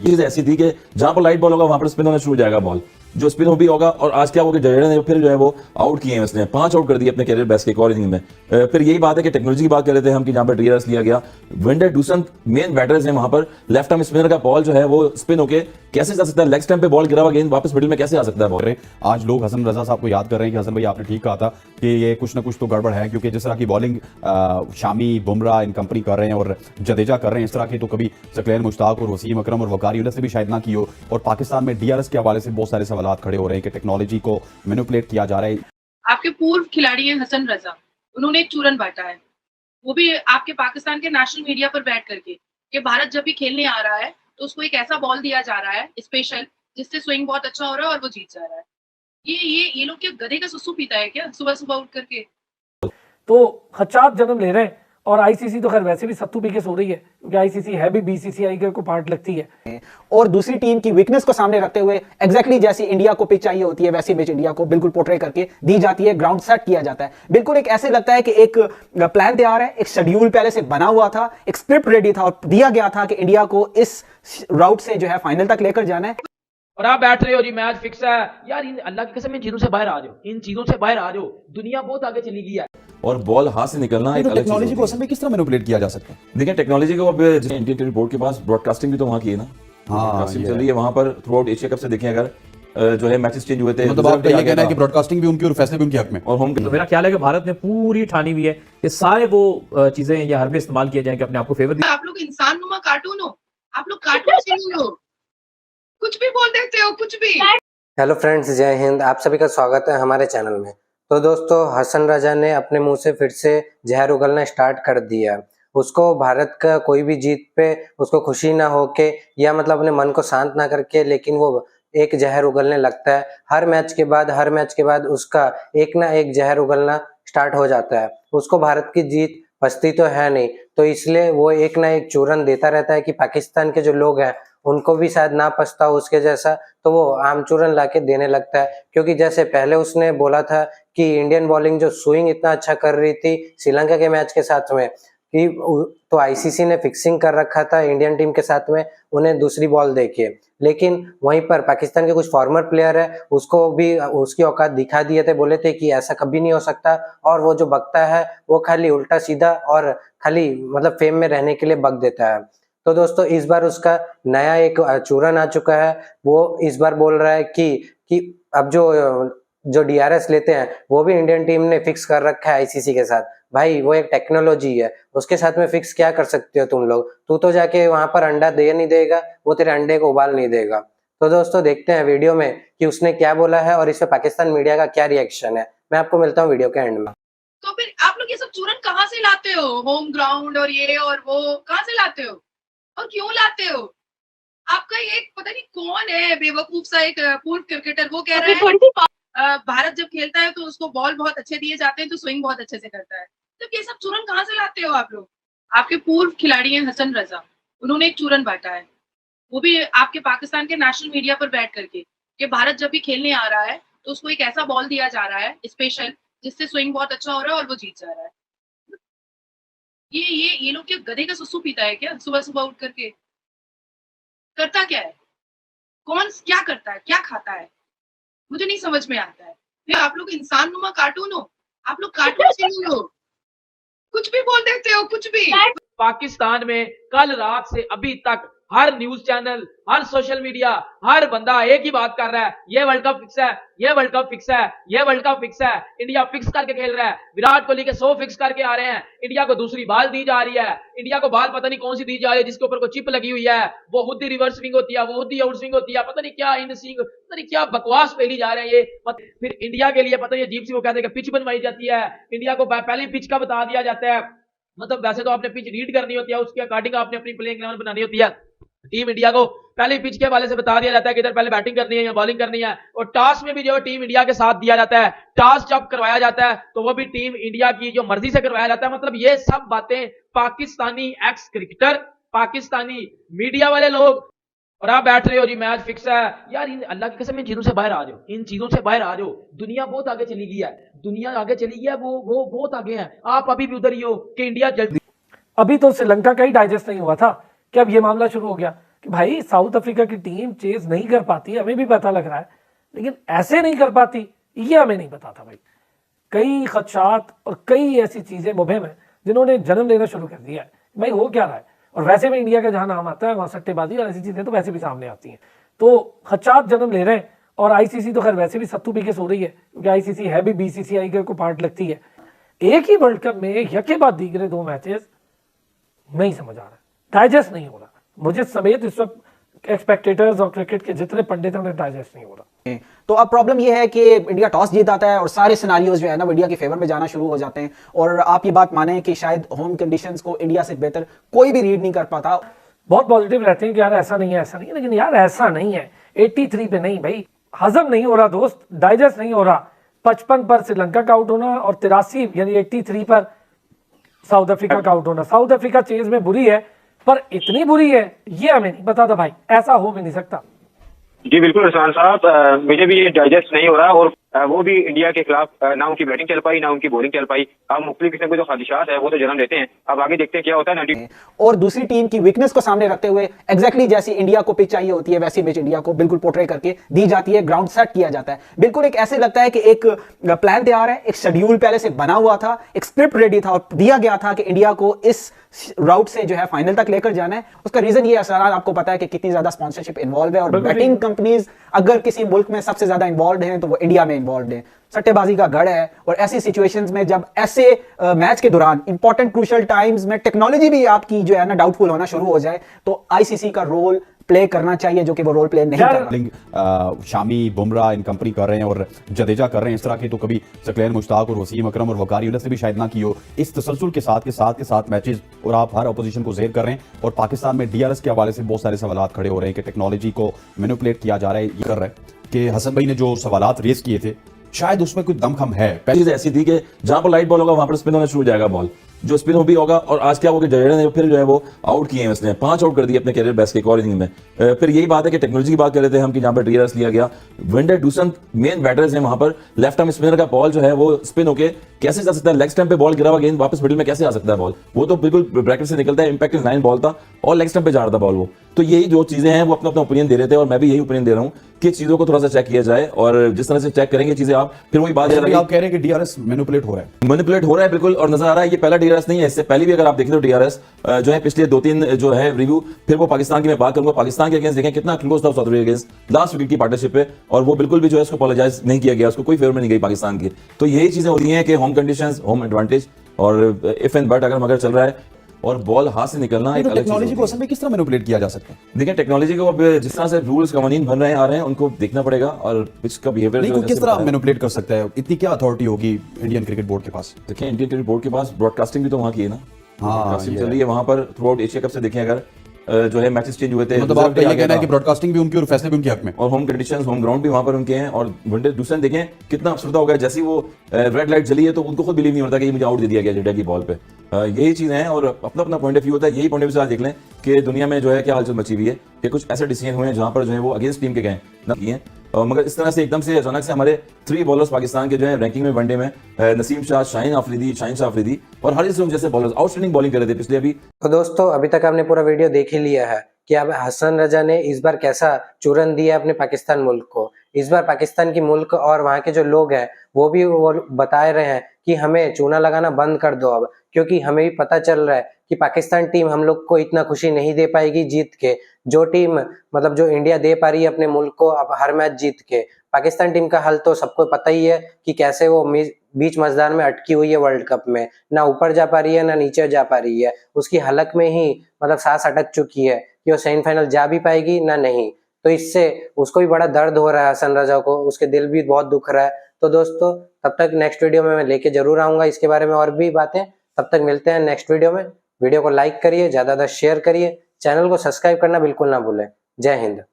चीज ऐसी थी कि जहां पर लाइट बॉल होगा वहां पर स्पिन होना शुरू हो जाएगा बॉल, जो स्पिन हो भी होगा। और आज क्या होगा, जडेजा ने फिर जो है वो आउट किए हैं, उसने 5 आउट कर दिए अपने कैरियर बेस्ट के एक और इनिंग में। फिर यही बात है कि टेक्नोलॉजी की बात कर रहे थे हम कि जहां पर डीआरएस लिया गया, विंडर डूसन मेन बैटर्स हैं वहां पर, लेफ्ट आर्म स्पिनर का बॉल जो है वो स्पिन होके कैसे जा सकता है, लेग स्टंप पे बॉल गिरा हुआ गेंद वापस मिडिल में कैसे आ सकता है बॉल। आज लोग हसन रजा साहब को याद कर रहे हैं कि हसन भाई आपने ठीक कहा था कि ये कुछ ना कुछ तो गड़बड़ है, क्योंकि जिस तरह की बॉलिंग शामी बुमराह इन कंपनी कर रहे हैं और जडेजा कर रहे हैं, इस तरह की तो कभी सकलैन मुश्ताक और वसीम अकरम और वकार यूनिस ने भी शायद ना की हो। और पाकिस्तान में डीआरएस के हवाले से बहुत सारे सवाल खड़े हो रहे हैं कि टेक्नोलॉजी को मैनिपुलेट किया जा रहा है। आपके पूर्व खिलाड़ी हैं हसन रजा, उन्होंने एक चूरन बांटा है, वो भी आपके पाकिस्तान के नेशनल मीडिया पर बैठ करके कि भारत जब भी खेलने आ रहा है तो उसको एक ऐसा बॉल दिया जा रहा है स्पेशल, जिससे स्विंग बहुत अच्छा हो रहा है और वो जीत जा रहा है। ये लोग क्या गधे का सुसु पीता है क्या सुबह सुबह उठ करके? तो खदशात जन्म ले रहे हैं। और आईसीसी तो खैर वैसे भी सत्तू पी के सो रही है, क्योंकि आईसीसी है भी बीसीसीआई के को पार्ट लगती है। और दूसरी टीम की वीकनेस को सामने रखते हुए एग्जैक्टली जैसी इंडिया को पिच चाहिए होती है वैसी पिच इंडिया को बिल्कुल पोर्ट्रे करके दी जाती है, ग्राउंड सेट किया जाता है। बिल्कुल एक ऐसे लगता है कि एक प्लान तैयार है, एक शेड्यूल पहले से बना हुआ था, एक स्क्रिप्ट रेडी था और दिया गया था कि इंडिया को इस राउट से जो है फाइनल तक लेकर जाना है। और आप बैठ रहे हो जी मैच फिक्स है यार, इन अल्लाह की कसम इन चीजों से बाहर आ जाओ, इन चीजों से बाहर आ जाओ, दुनिया बहुत आगे चली गई है। और बॉल हाथ से निकलना एक अलग टेक्नोलॉजी को असल में किस तरह मैनिपुलेट किया जा सकता है? देखिए टेक्नोलॉजी को अब इंडियन क्रिकेट बोर्ड के पास ब्रॉडकास्टिंग भी तो वहां की है ना, ब्रॉडकास्टिंग चल रही है वहां पर थ्रू आउट एशिया कप से। देखें अगर जो है मैचेस चेंज हुए थे, मतलब आपका ये कहना है कि ब्रॉडकास्टिंग भी उनकी और फैसले भी उनके हक में। और होम तो मेरा ख्याल है कि भारत ने पूरी ठानी हुई है कि सारे वो चीजें या हरबे इस्तेमाल किए जाएंगे अपने आप को फेवर। आप लोग इंसान नुमा कार्टून हो, आप लोग कार्टून से नहीं हो, कुछ भी बोल देते हो कुछ भी। हेलो फ्रेंड्स, जय हिंद। आप सभी का स्वागत है हमारे चैनल में। तो दोस्तों, हसन रजा ने अपने मुंह से फिर से जहर उगलना स्टार्ट कर दिया। उसको भारत का कोई भी जीत पे उसको खुशी ना होके या मतलब अपने मन को शांत ना करके, लेकिन वो एक जहर उगलने लगता है। हर मैच के बाद उसका एक ना एक जहर उगलना स्टार्ट हो जाता है। उसको भारत की जीत पछती तो है नहीं, तो इसलिए वो एक ना एक चूरन देता रहता है कि पाकिस्तान के जो लोग हैं उनको भी शायद ना पछता हो उसके जैसा, तो वो आम चूरन लाके देने लगता है। क्योंकि जैसे पहले उसने बोला था कि इंडियन बॉलिंग जो स्विंग इतना अच्छा कर रही थी श्रीलंका के मैच के साथ में, कि तो आईसीसी ने फिक्सिंग कर रखा था इंडियन टीम के साथ में उन्हें दूसरी बॉल देके। लेकिन वहीं पर पाकिस्तान के कुछ फॉर्मर प्लेयर है उसको भी उसकी औकात दिखा दिए थे, बोले थे कि ऐसा कभी नहीं हो सकता, और वो जो बकता है वो खाली उल्टा सीधा और खाली मतलब फेम में रहने के लिए बक देता है। तो दोस्तों, इस बार उसका नया एक चूरन आ चुका है। वो इस बार बोल रहा है कि अब जो डीआरएस लेते हैं वो भी इंडियन टीम ने फिक्स कर रखा है आईसीसी के साथ। भाई वो एक टेक्नोलॉजी है, उसके साथ में फिक्स क्या कर सकते हो तुम लोग? तू तो जाके वहां पर अंडा दे नहीं देगा, वो तेरे अंडे को उबाल नहीं देगा। तो दोस्तों, देखते हैं वीडियो में कि उसने क्या बोला है और इस पे पाकिस्तान मीडिया का क्या रिएक्शन है। मैं आपको मिलता हूँ वीडियो के एंड में। तो फिर आप लोग ये सब चूरन कहाँ से लाते हो? होम ग्राउंड और ये और वो कहाँ से लाते हो और क्यों लाते हो? आपका एक पता नहीं कौन है बेवकूफ सा एक पूर्व क्रिकेटर, वो कह रहा है भारत जब खेलता है तो उसको बॉल बहुत अच्छे दिए जाते हैं तो स्विंग बहुत अच्छे से करता है। तो ये सब चूरन कहाँ से लाते हो आप लोग? आपके पूर्व खिलाड़ी हैं हसन रजा, उन्होंने एक चूरन बांटा है, वो भी आपके पाकिस्तान के नेशनल मीडिया पर बैठ करके कि भारत जब भी खेलने आ रहा है तो उसको एक ऐसा बॉल दिया जा रहा है स्पेशल, जिससे स्विंग बहुत अच्छा हो रहा है और वो जीत जा रहा है। ये लोग क्या गधे का सुसु पीता है क्या सुबह सुबह उठ करके? करता क्या है? कौन क्या करता है, क्या खाता है? मुझे नहीं समझ में आता है। फिर आप लोग इंसान नुमा कार्टून हो, आप लोग कार्टून से नहीं हो, कुछ भी बोल देते हो कुछ भी। पाकिस्तान में कल रात से अभी तक हर न्यूज चैनल, हर सोशल मीडिया, हर बंदा एक ही बात कर रहा है, ये वर्ल्ड कप फिक्स है, ये वर्ल्ड कप फिक्स है, ये वर्ल्ड कप फिक्स है। इंडिया फिक्स करके खेल रहा है, विराट कोहली के 100 फिक्स करके आ रहे हैं। इंडिया को दूसरी बाल दी जा रही है, इंडिया को बाल पता नहीं कौन सी दी जा रही है जिसके ऊपर कोई चिप लगी हुई है, वो खुद ही रिवर्स स्विंग होती है, वो खुद ही आउट स्विंग होती है, पता नहीं क्या इन स्विंग, पता नहीं क्या बकवास फैली जा रहे हैं ये। फिर इंडिया के लिए पता नहीं अजीब सी वो कहते हैं कि पिच बनवाई जाती है, इंडिया को पहले पिच का बता दिया जाता है। मतलब वैसे तो आपने पिच रीड करनी होती है, उसके अकॉर्डिंग आपने अपनी प्लेइंग 11 बनानी होती है। टीम इंडिया को पहले पिच के हवाले से बता दिया जाता है कि इधर पहले बैटिंग करनी है या बॉलिंग करनी है। और टॉस में भी जो टीम इंडिया के साथ दिया जाता है, टॉस जब करवाया जाता है तो वो भी टीम इंडिया की जो मर्जी से करवाया जाता है। मतलब ये सब बातें Pakistani x cricketer, Pakistani media वाले लोग, और आप बैठ रहे हो जी मैच फिक्स है यार, इन अल्लाह की कसम इन चीजों से बाहर आ जाओ, इन चीजों से बाहर आ जाओ, दुनिया बहुत आगे चली गई है, दुनिया आगे चली गई है, वो बहुत आगे है। आप अभी भी उधर ही हो कि इंडिया जल्दी। अभी तो श्रीलंका का ही डाइजेस्ट नहीं हुआ था कि अब ये मामला शुरू हो गया कि भाई साउथ अफ्रीका की टीम चेज नहीं कर पाती, हमें भी पता लग रहा है, लेकिन ऐसे नहीं कर पाती ये हमें नहीं पता था भाई। कई खदशात और कई ऐसी चीजें मुबहम है जिन्होंने जन्म लेना शुरू कर दिया है भाई हो क्या रहा है। और वैसे भी इंडिया का जहां नाम आता है वहां सट्टेबाजी और ऐसी चीजें तो वैसे भी सामने आती हैं, तो खदशात जन्म ले रहे हैं। और आईसीसी तो खैर वैसे भी सत्तू पी के सो रही है, क्योंकि आईसीसी है भी बीसीसीआई का को पार्ट लगती है। एक ही वर्ल्ड कप में यके बाद दीगरे 2 मैचेस नहीं समझ आ रहा, डाइजेस्ट नहीं हो रहा, मुझे समेत इस वक्त एक्सपेक्टेटर्स और क्रिकेट के जितने पंडित हैं उन्हें डाइजेस्ट नहीं हो रहा। तो अब प्रॉब्लम यह है कि इंडिया टॉस जीत आता है और सारे सिनारियोज जो है ना इंडिया के फेवर में जाना शुरू हो जाते हैं। और आप ये बात माने कि शायद होम कंडीशंस को इंडिया से बेहतर कोई भी रीड नहीं कर पाता। बहुत पॉजिटिव रहते हैं कि यार ऐसा नहीं है ऐसा नहीं है, लेकिन यार ऐसा नहीं है। 83 पे नहीं भाई, हजम नहीं हो रहा दोस्त, डाइजेस्ट नहीं हो रहा। 55 पर श्रीलंका का आउट होना और 83 यानी 83 पर साउथ अफ्रीका का आउट होना। साउथ अफ्रीका चेज में बुरी है, पर इतनी बुरी है ये हमें नहीं पता था भाई, ऐसा हो भी नहीं सकता। जी बिल्कुल रसान साहब, मुझे भी ये डाइजेस्ट नहीं हो रहा। और वो भी इंडिया के खिलाफ ना उनकी बैटिंग चल पाई ना उनकी बॉलिंग चल पाई। अब मुख्तलिफ किस्म के जो ख्वाहिशात है वो तो जन्म लेते हैं। अब आगे देखते हैं क्या होता है। और दूसरी टीम की वीकनेस को सामने रखते हुए एग्जैक्टली जैसी इंडिया को पिच चाहिए होती है वैसी पिच इंडिया को बिल्कुल पोर्ट्रे करके दी जाती है, ग्राउंड सेट किया जाता है। बिल्कुल एक ऐसे लगता है कि एक प्लान तैयार है, एक शेड्यूल पहले से बना हुआ था, एक स्क्रिप्ट रेडी था और दिया गया था कि इंडिया को इस राउट से जो है फाइनल तक लेकर जाना है। उसका रीजन ये असरार आपको पता है कि कितनी ज्यादा स्पॉन्सरशिप इन्वॉल्व है और बैटिंग कंपनीज अगर किसी मुल्क में सबसे ज्यादा इन्वॉल्व हैं तो वो इंडिया में इन्वॉल्व है। सट्टेबाजी का गढ़ है और ऐसी सिचुएशंस में जब ऐसे मैच के दौरान इंपॉर्टेंट क्रूशियल टाइम्स में टेक्नोलॉजी भी आपकी जो है ना डाउटफुल होना शुरू हो जाए तो आईसीसी का रोल प्ले करना चाहिए, जो कि वो रोल प्ले नहीं कर रहा। शामी बुमराह इन कंपनी कर रहे हैं और जडेजा कर रहे हैं, इस तरह की तो कभी सकलैन मुश्ताक और वसीम अकरम और वकार यूनिस ने भी शायद ना की हो। इस तसलसल के साथ मैचेस और आप हर अपोजिशन को जेर कर रहे हैं। और पाकिस्तान में डीआरएस के हवाले से बहुत सारे सवाल खड़े हो रहे हैं कि टेक्नोलॉजी को मैनिपुलेट किया जा रहा है। ये कर रहा है कि हसन भाई ने जो सवाल रेज किए थे शायद उसमें कोई दमखम है। पहली चीज ऐसी थी कि जहां पर लाइट बॉल होगा वहां पर स्पिन होना शुरू हो जाएगा, बॉल जो स्पिन भी होगा। और आज क्या हुआ कि जडेजा ने फिर जो है वो आउट किए हैं, उसने 5 आउट कर दिए अपने कैरियर बेस्ट के एक और इनिंग में। फिर यही बात है कि टेक्नोलॉजी की बात कर रहे थे हम कि जहां पर डीआरएस लिया गया, विंडर डूसन मेन बैटर्स हैं वहां पर। लेफ्ट आर्म स्पिनर का बॉल जो है वो स्पिन होके कैसे जा सकता है, लेग स्टंप पे बॉल गिरा हुआ गेंद वापस मिडिल में कैसे आ सकता है बॉल, वो तो बिल्कुल ब्रैकेट से निकलता है। इंपैक्ट लाइन बॉल था और लेग स्टंप पे जा रहा था बॉल वो। तो यही जो चीजें हैं वो अपना अपना ओपिनियन दे रहे थे और मैं भी यही ओपिनियन दे रहा हूं कि चीजों को थोड़ा सा चेक किया जाए। और जिस तरह से चेक करेंगे चीजें आप, फिर वही बात आप कह रहे हैं कि डीआरएस मैनिपुलेट हो रहा है। मैनिपुलेट हो रहा है बिल्कुल, और नजर आ रहा है ये पहला डीआरएस नहीं है। इससे पहले भी अगर आप देखें तो डीआरएस जो है पिछले 2-3 जो है रिव्यू, फिर वो पाकिस्तान की मैं बात करूंगा, पाकिस्तान के अगेंस्ट देखें कितना क्लोज था साउथ अफ्रीका के अगेंस्ट लास्ट विकेट की पार्टनरशिप पे, और वो बिल्कुल भी जो है उसको अपोलोजाइज नहीं किया गया, उसको कोई फेवर में नहीं गई पाकिस्तान की। तो यही चीजें होती हैं कि होम कंडीशंस, होम एडवांटेज और इफ एंड बट अगर चल रहा है और बॉल हाथ से निकलना एक अलग टेक्नोलॉजी को असल में किस तरह मैनिपुलेट किया जा सकता है? देखिए टेक्नोलॉजी को अब जिस तरह से रूल्स कवानीन बन रहे हैं आ रहे हैं उनको देखना पड़ेगा और पिच का बिहेवियर किस तरह मैनिपुलेट कर सकता है। इतनी क्या अथॉरिटी होगी इंडियन क्रिकेट बोर्ड के पास? देखिए इंडियन क्रिकेट बोर्ड के पास ब्रॉडकास्टिंग भी तो वहाँ की है ना, ब्रॉडकास्टिंग ये चल रही है वहाँ पर थ्रू आउट एशिया कप से। देखें अगर जो है मैचेस चेंज हुए थे, मतलब आपका ये कहना है कि ब्रॉडकास्टिंग भी उनकी और फैसले भी उनके हक में, और होम कंडीशंस, होम ग्राउंड भी वहां पर उनके हैं। और विंडर दूसरे देखें कितना अफसरदा हो गया, जैसे ही वो रेड लाइट जली है तो उनको खुद बिलीव नहीं होता कि मुझे आउट दे दिया गया जडेजा की बॉल पे। यही चीजें हैं और अपना अपना पॉइंट ऑफ व्यू होता है। यही पॉइंट ऑफ व्यू से आज देख लें कि दुनिया में जो है क्या हलचल मची हुई है कि कुछ ऐसे डिसीजन हुए हैं जहां पर जो है वो अगेंस्ट टीम के गए ना किए, मगर इस तरह से एकदम से अचानक से हमारे 3 बॉलर्स पाकिस्तान के जो है रैंकिंग में वनडे में नसीम शाह, शाहीन शाह अफरीदी और हरीश राव जैसे बॉलर्स आउटस्टैंडिंग बॉलिंग कर रहे थे पिछले अभी। तो दोस्तों अभी तक आपने पूरा वीडियो देख ही लिया है कि अब हसन रजा ने इस बार कैसा चूरन दिया अपने पाकिस्तान मुल्क को। इस बार पाकिस्तान की मुल्क और वहाँ के जो लोग हैं वो भी वो बता रहे हैं कि हमें चूना लगाना बंद कर दो अब, क्योंकि हमें भी पता चल रहा है कि पाकिस्तान टीम हम लोग को इतना खुशी नहीं दे पाएगी जीत के, जो टीम मतलब जो इंडिया दे पा रही है अपने मुल्क को अब हर मैच जीत के। पाकिस्तान टीम का हाल तो सबको पता ही है कि कैसे वो बीच मझधार में अटकी हुई है वर्ल्ड कप में, ना ऊपर जा पा रही है ना नीचे जा पा रही है। उसकी हलक में ही मतलब सांस अटक चुकी है कि वो सेमीफाइनल जा भी पाएगी ना नहीं। तो इससे उसको भी बड़ा दर्द हो रहा है हसन रजा को, उसके दिल भी बहुत दुख रहा है। तो दोस्तों तब तक नेक्स्ट वीडियो में मैं लेके जरूर आऊंगा इसके बारे में और भी बातें। तब तक मिलते हैं नेक्स्ट वीडियो में। वीडियो को लाइक करिए, ज्यादा शेयर करिए, चैनल को सब्सक्राइब करना बिल्कुल ना भूलें। जय हिंद।